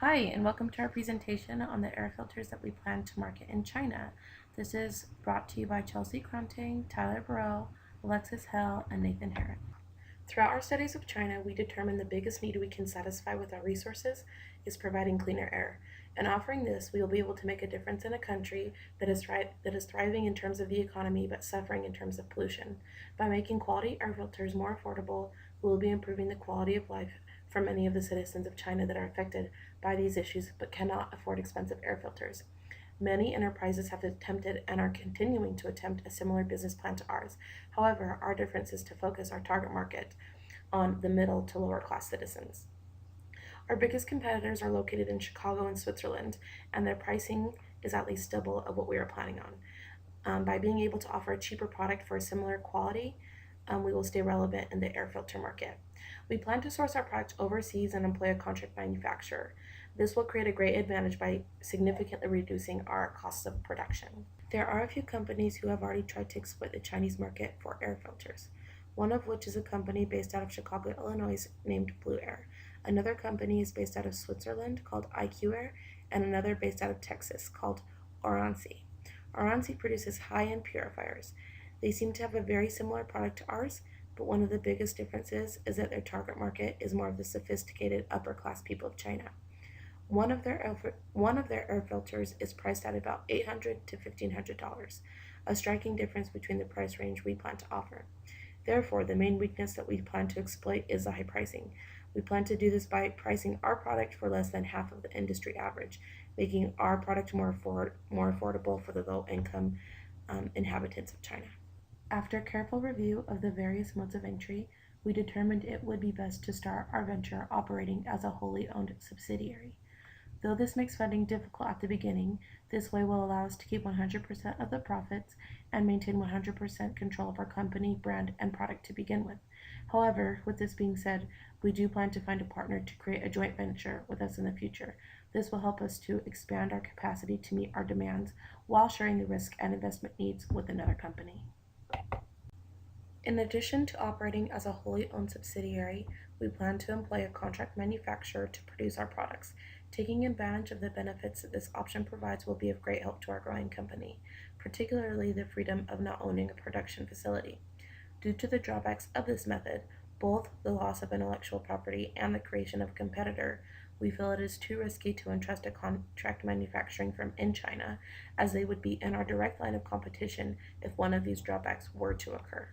Hi, and welcome to our presentation on the air filters that we plan to market in China. This is brought to you by Chelsea Cronting, Tyler Burrell, Alexis Hell, and Nathan Herrick. Throughout our studies of China, we determined the biggest need we can satisfy with our resources is providing cleaner air. And offering this, we will be able to make a difference in a country that is thriving in terms of the economy but suffering in terms of pollution. By making quality air filters more affordable, we will be improving the quality of life for many of the citizens of China that are affected by these issues but cannot afford expensive air filters. Many enterprises have attempted and are continuing to attempt a similar business plan to ours. However, our difference is to focus our target market on the middle to lower class citizens. Our biggest competitors are located in Chicago and Switzerland, and their pricing is at least double of what we are planning on. By being able to offer a cheaper product for a similar quality, we will stay relevant in the air filter market. We plan to source our product overseas and employ a contract manufacturer. This will create a great advantage by significantly reducing our costs of production. There are a few companies who have already tried to exploit the Chinese market for air filters, one of which is a company based out of Chicago, Illinois named Blue Air. Another company is based out of Switzerland called IQ Air, and another based out of Texas called Orancy. Orancy produces high-end purifiers. They seem to have a very similar product to ours, but one of the biggest differences is that their target market is more of the sophisticated upper-class people of China. One of their air filters is priced at about $800 to $1,500, a striking difference between the price range we plan to offer. Therefore, the main weakness that we plan to exploit is the high pricing. We plan to do this by pricing our product for less than half of the industry average, making our product more affordable for the low-income inhabitants of China. After careful review of the various modes of entry, we determined it would be best to start our venture operating as a wholly owned subsidiary. Though this makes funding difficult at the beginning, this way will allow us to keep 100% of the profits and maintain 100% control of our company, brand, and product to begin with. However, with this being said, we do plan to find a partner to create a joint venture with us in the future. This will help us to expand our capacity to meet our demands while sharing the risk and investment needs with another company. In addition to operating as a wholly owned subsidiary, we plan to employ a contract manufacturer to produce our products. Taking advantage of the benefits that this option provides will be of great help to our growing company, particularly the freedom of not owning a production facility. Due to the drawbacks of this method, both the loss of intellectual property and the creation of a competitor, we feel it is too risky to entrust a contract manufacturing firm in China, as they would be in our direct line of competition if one of these drawbacks were to occur.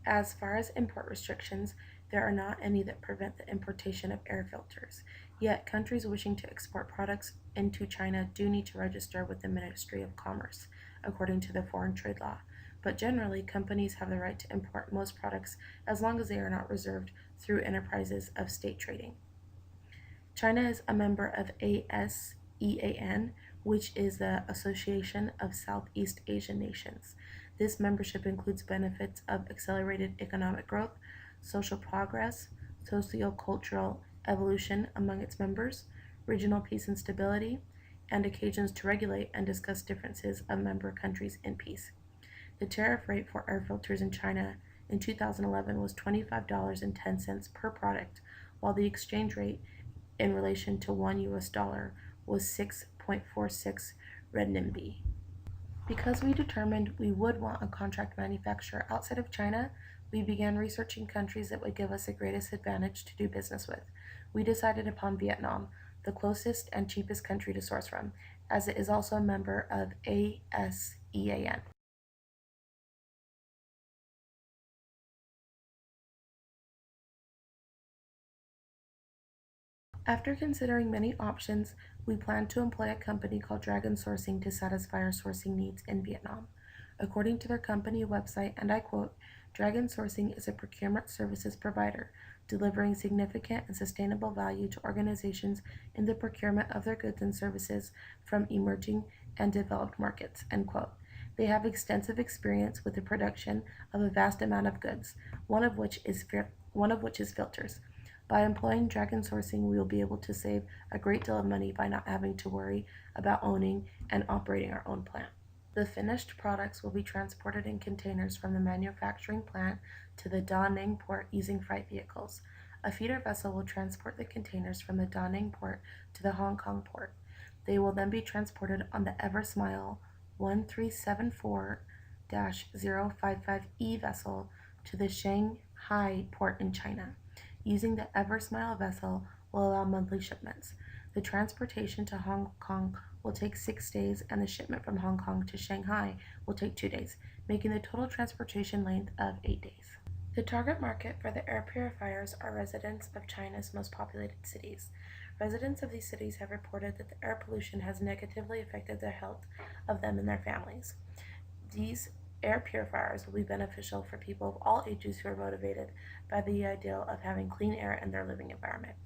As far as import restrictions, there are not any that prevent the importation of air filters. Yet, countries wishing to export products into China do need to register with the Ministry of Commerce, according to the foreign trade law. But generally, companies have the right to import most products as long as they are not reserved through enterprises of state trading. China is a member of ASEAN, which is the Association of Southeast Asian Nations. This membership includes benefits of accelerated economic growth, social progress, socio-cultural evolution among its members, regional peace and stability, and occasions to regulate and discuss differences of member countries in peace. The tariff rate for air filters in China in 2011 was $25.10 per product, while the exchange rate in relation to $1 was 6.46 renminbi. Because we determined we would want a contract manufacturer outside of China, we began researching countries that would give us the greatest advantage to do business with. We decided upon Vietnam, the closest and cheapest country to source from, as it is also a member of ASEAN. After considering many options, we plan to employ a company called Dragon Sourcing to satisfy our sourcing needs in Vietnam. According to their company website, and I quote, Dragon Sourcing is a procurement services provider, delivering significant and sustainable value to organizations in the procurement of their goods and services from emerging and developed markets, end quote. They have extensive experience with the production of a vast amount of goods, one of which is filters. By employing Dragon Sourcing, we will be able to save a great deal of money by not having to worry about owning and operating our own plant. The finished products will be transported in containers from the manufacturing plant to the Da Nang port using freight vehicles. A feeder vessel will transport the containers from the Da Nang port to the Hong Kong port. They will then be transported on the Eversmile 1374-055E vessel to the Shanghai port in China. Using the Eversmile vessel will allow monthly shipments. The transportation to Hong Kong will take 6 days, and the shipment from Hong Kong to Shanghai will take 2 days, making the total transportation length of 8 days. The target market for the air purifiers are residents of China's most populated cities. Residents of these cities have reported that the air pollution has negatively affected the health of them and their families. These air purifiers will be beneficial for people of all ages who are motivated by the ideal of having clean air in their living environment.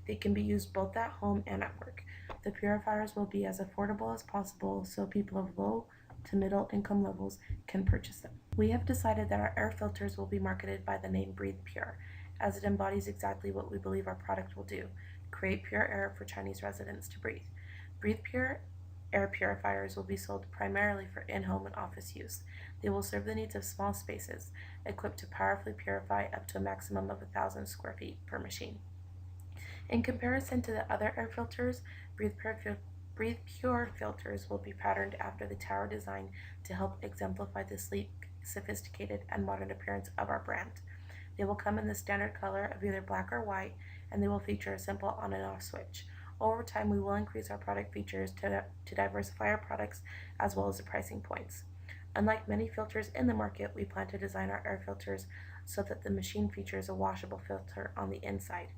They can be used both at home and at work. The purifiers will be as affordable as possible so people of low to middle income levels can purchase them. We have decided that our air filters will be marketed by the name Breathe Pure, as it embodies exactly what we believe our product will do: create pure air for Chinese residents to breathe. Breathe Pure air purifiers will be sold primarily for in-home and office use. They will serve the needs of small spaces, equipped to powerfully purify up to a maximum of 1,000 square feet per machine. In comparison to the other air filters, Breathe Pure filters will be patterned after the tower design to help exemplify the sleek, sophisticated, and modern appearance of our brand. They will come in the standard color of either black or white, and they will feature a simple on and off switch. Over time, we will increase our product features to diversify our products as well as the pricing points. Unlike many filters in the market, we plan to design our air filters so that the machine features a washable filter on the inside.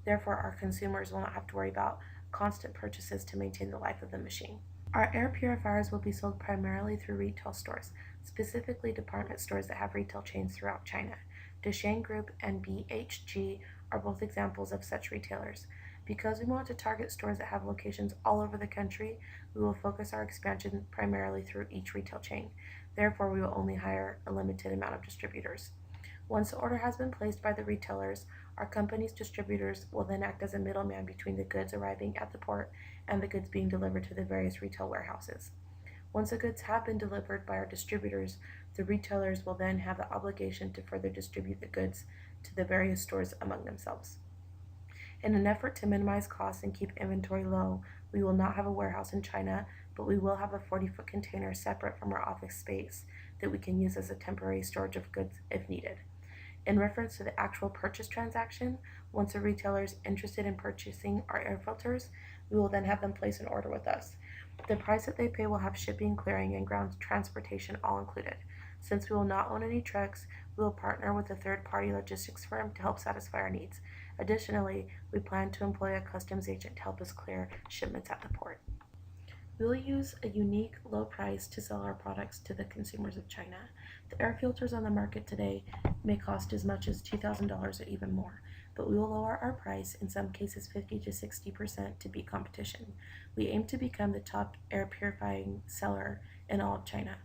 Therefore, our consumers will not have to worry about constant purchases to maintain the life of the machine. Our air purifiers will be sold primarily through retail stores, specifically department stores that have retail chains throughout China. Desheng Group and BHG are both examples of such retailers. Because we want to target stores that have locations all over the country, we will focus our expansion primarily through each retail chain. Therefore, we will only hire a limited amount of distributors. Once the order has been placed by the retailers, our company's distributors will then act as a middleman between the goods arriving at the port and the goods being delivered to the various retail warehouses. Once the goods have been delivered by our distributors, the retailers will then have the obligation to further distribute the goods to the various stores among themselves. In an effort to minimize costs and keep inventory low, we will not have a warehouse in China, but we will have a 40-foot container separate from our office space that we can use as a temporary storage of goods if needed. In reference to the actual purchase transaction, once a retailer is interested in purchasing our air filters, we will then have them place an order with us. The price that they pay will have shipping, clearing, and ground transportation all included. Since we will not own any trucks, we will partner with a third-party logistics firm to help satisfy our needs. Additionally, we plan to employ a customs agent to help us clear shipments at the port. We will use a unique low price to sell our products to the consumers of China. The air filters on the market today may cost as much as $2,000 or even more, but we will lower our price, in some cases 50 to 60%, to beat competition. We aim to become the top air purifying seller in all of China.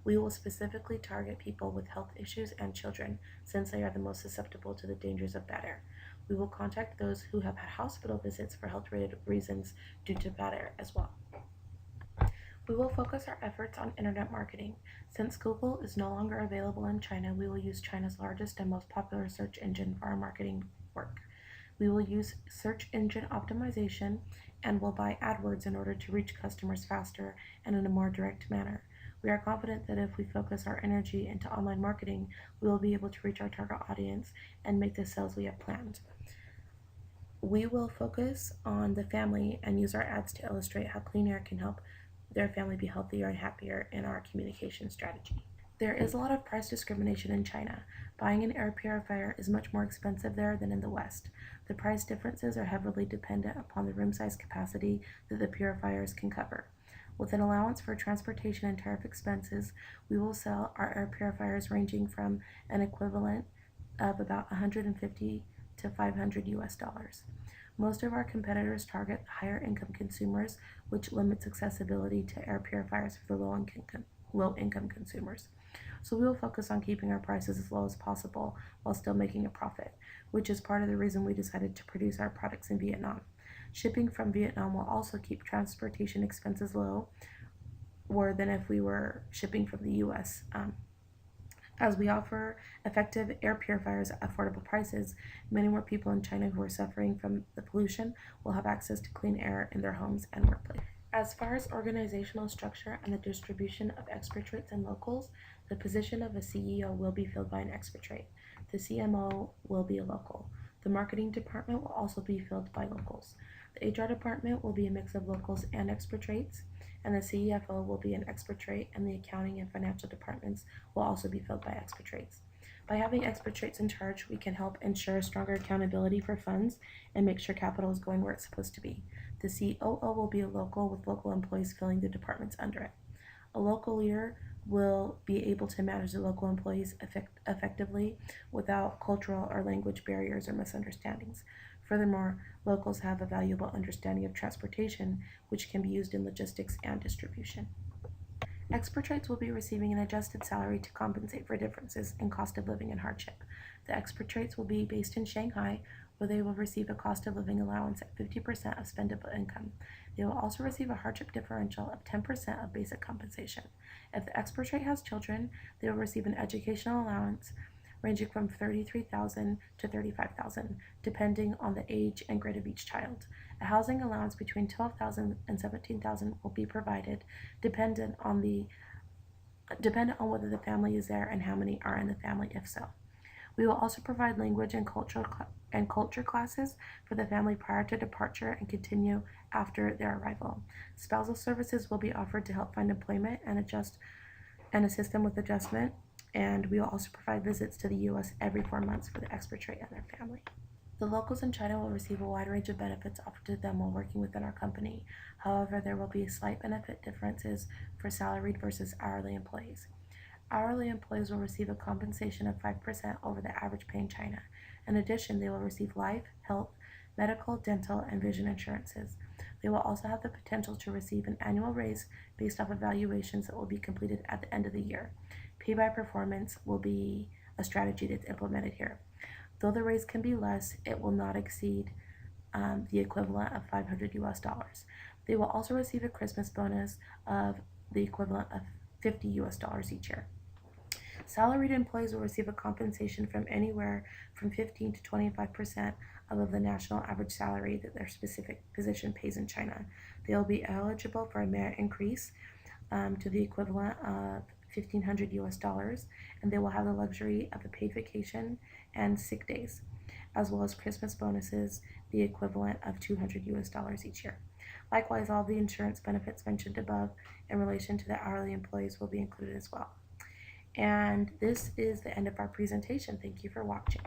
We will specifically target people with health issues and children, since they are the most susceptible to the dangers of bad air. We will contact those who have had hospital visits for health-related reasons due to bad air as well. We will focus our efforts on internet marketing. Since Google is no longer available in China, we will use China's largest and most popular search engine for our marketing work. We will use search engine optimization and will buy AdWords in order to reach customers faster and in a more direct manner. We are confident that if we focus our energy into online marketing, we will be able to reach our target audience and make the sales we have planned. We will focus on the family and use our ads to illustrate how clean air can help their family be healthier and happier in our communication strategy. There is a lot of price discrimination in China. Buying an air purifier is much more expensive there than in the West. The price differences are heavily dependent upon the room size capacity that the purifiers can cover. With an allowance for transportation and tariff expenses, we will sell our air purifiers ranging from an equivalent of about $150 to $500 US. Most of our competitors target higher income consumers, which limits accessibility to air purifiers for the low income consumers. So we will focus on keeping our prices as low as possible while still making a profit, which is part of the reason we decided to produce our products in Vietnam. Shipping from Vietnam will also keep transportation expenses lower than if we were shipping from the US. As we offer effective air purifiers at affordable prices, many more people in China who are suffering from the pollution will have access to clean air in their homes and workplace. As far as organizational structure and the distribution of expatriates and locals, the position of a CEO will be filled by an expatriate. The CMO will be a local. The marketing department will also be filled by locals. The HR department will be a mix of locals and expatriates, and the CFO will be an expatriate, and the accounting and financial departments will also be filled by expatriates. By having expatriates in charge, we can help ensure stronger accountability for funds and make sure capital is going where it's supposed to be. The COO will be a local with local employees filling the departments under it. A local leader will be able to manage the local employees effectively without cultural or language barriers or misunderstandings. Furthermore, locals have a valuable understanding of transportation, which can be used in logistics and distribution. Expatriates will be receiving an adjusted salary to compensate for differences in cost of living and hardship. The expatriates will be based in Shanghai, where they will receive a cost of living allowance at 50% of spendable income. They will also receive a hardship differential of 10% of basic compensation. If the expatriate has children, they will receive an educational allowance ranging from $33,000 to $35,000, depending on the age and grade of each child. A housing allowance between $12,000 and $17,000 will be provided, dependent on whether the family is there and how many are in the family, if so. We will also provide language and culture classes for the family prior to departure and continue after their arrival. Spousal services will be offered to help find employment and assist them with adjustment. And we will also provide visits to the U.S. every 4 months for the expatriate and their family. The locals in China will receive a wide range of benefits offered to them while working within our company. However, there will be slight benefit differences for salaried versus hourly employees. Hourly employees will receive a compensation of 5% over the average pay in China. In addition, they will receive life, health, medical, dental, and vision insurances. They will also have the potential to receive an annual raise based off evaluations that will be completed at the end of the year. Pay by performance will be a strategy that's implemented here. Though the raise can be less, it will not exceed the equivalent of $500. They will also receive a Christmas bonus of the equivalent of $50 each year. Salaried employees will receive a compensation from anywhere from 15 to 25% above the national average salary that their specific position pays in China. They will be eligible for a merit increase to the equivalent of $1,500, and they will have the luxury of a paid vacation and sick days, as well as Christmas bonuses, the equivalent of $200 each year. Likewise, all the insurance benefits mentioned above in relation to the hourly employees will be included as well. And this is the end of our presentation. Thank you for watching.